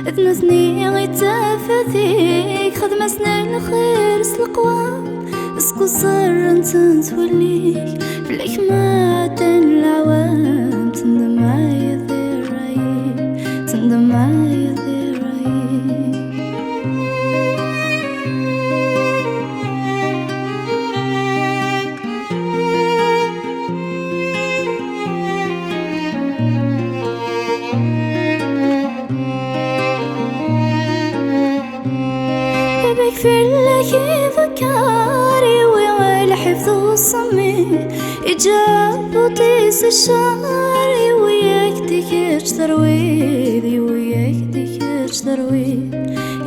اثنثني غيتافاثيك خدمة سنة الخير سلقوام اسكو صر انت نتوليك فليك ما تن العوام تندم معايا ذي رايك تندم معايا ذي رايك بكفر لك ذكاري ويا الحفظ والصميم إجاب وطيس الشعر وياك ديكرش ترويد وياك ديكرش ترويد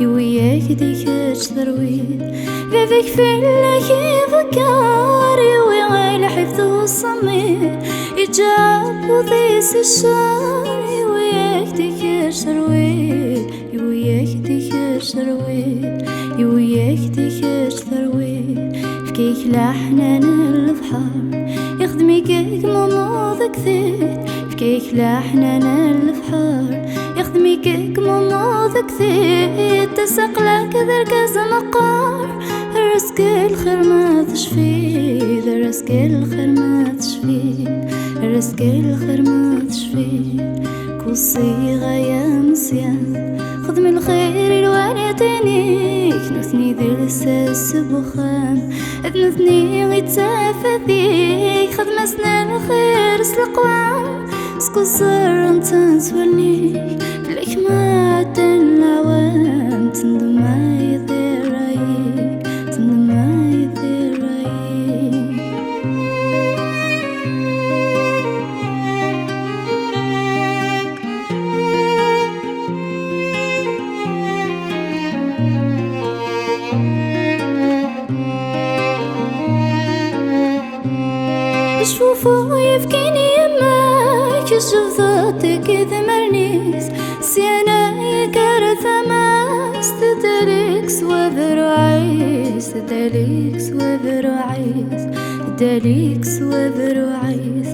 وياك ديكرش ترويد بكفر لك ذكاري ويا الحفظ والصميم إجاب وطيس الشعر وياك ديكرش ترويد وياك ديكرش ترويد وياك ديكرش ترويد فكيك لحنان البحر يخدمي كيك ماموض كثير فكيك لحنان البحر يخدمي كيك ماموض كثير تسق لك ذركز مقار رزق الخير ما تشفيد رزق الخير ما تشفيد رزق الخير ما تشفيد كل صيغة يا نسيان خذ من الخير الوالدينيك نثني ذي الساس بخام اثنثني غيتافاثيك خذ مسنا الخير سلقوام اسكو صر انت نتوليك فليك ما تن العوام تندم معايا ذي رايك تندم معايا ذي رايك شوفو يبكيني يماك شفضاتك ذمرنيس سيانا يكارثة ماس تداليك سوابر وعيس تداليك سوابر وعيس تداليك سوابر وعيس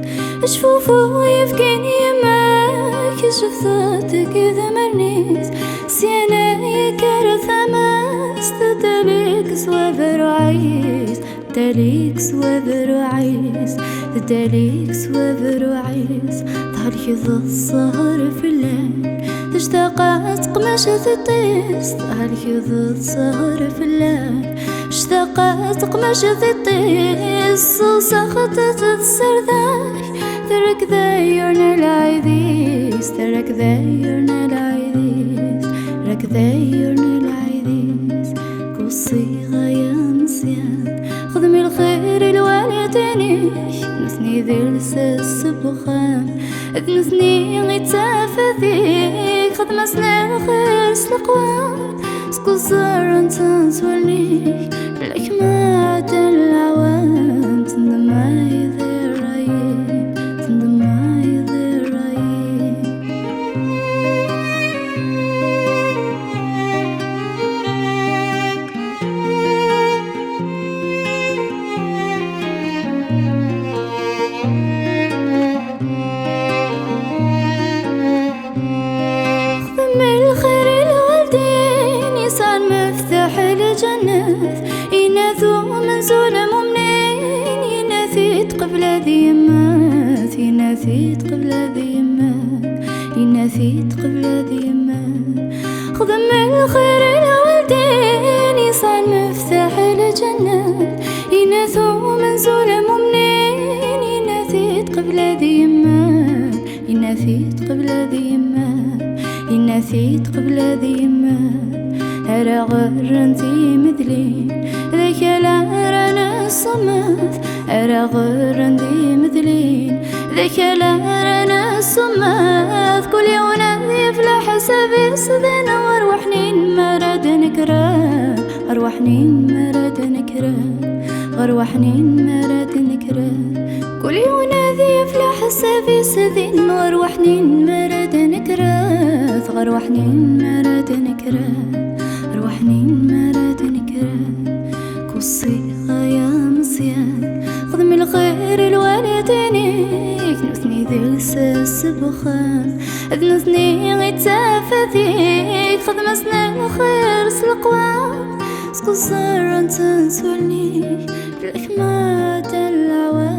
شوفو يبكيني يماك شفضاتك ذمرنيس سيانا يكارثة ماس تداليك سوابر وعيس تداليك سوابر وعيس تداليك سوابر وعيس ظهرك ضد السهر في الليل اشتاقت قماشة الطيس ظهرك ضد السهر في الليل اشتاقت قماشة الطيس وسخطت السرداي ترك ذايرنا العيديس ترك ذايرنا العيديس ترك ذايرنا العيديس كل صيغة يا نسيان خذ من الخير الوالدينيك نثني ذي الساس بخام اثنثني غيتافاثيك خذ مسنا الخير سلقوام اسكو صار انت نتوليك فليك ما تن العوام تندم معايا ذي رايك تندم معايا ذي رايك يناثو من ظلم ومنين يناثيت قبل ذي يمات يناثيت قبل ذي يمات يناثيت قبل ذي يمات خذ من الخير الوالدين يصعد مفتاح الجنة يناثو من ظلم ومنين يناثيت قبل ذي يمات يناثيت قبل ذي يمات يناثيت قبل ذي يمات أرى غير انتي مثلين ذاك لا رانا الصمات أرى غير انتي مثلين ذاك لا رانا الصمات كل يوم نادي فلا حسابي سدنا واروح نين مراد نكرا اروح نين مراد نكرا اروح نين مراد نكرا كل يوم نادي فلا حسابي سدين واروح نين مراد نكرا اروح نين مراد نكرا روحنين مراد نكرا كل صيغة يا مصيان خذ من الخير الوالدينيك نثني ذي ويسس بخان أذنثني غيتافاثيك خدمة سنين الخير سلقوان سكو الزر انت نسولني بالحكمة العوام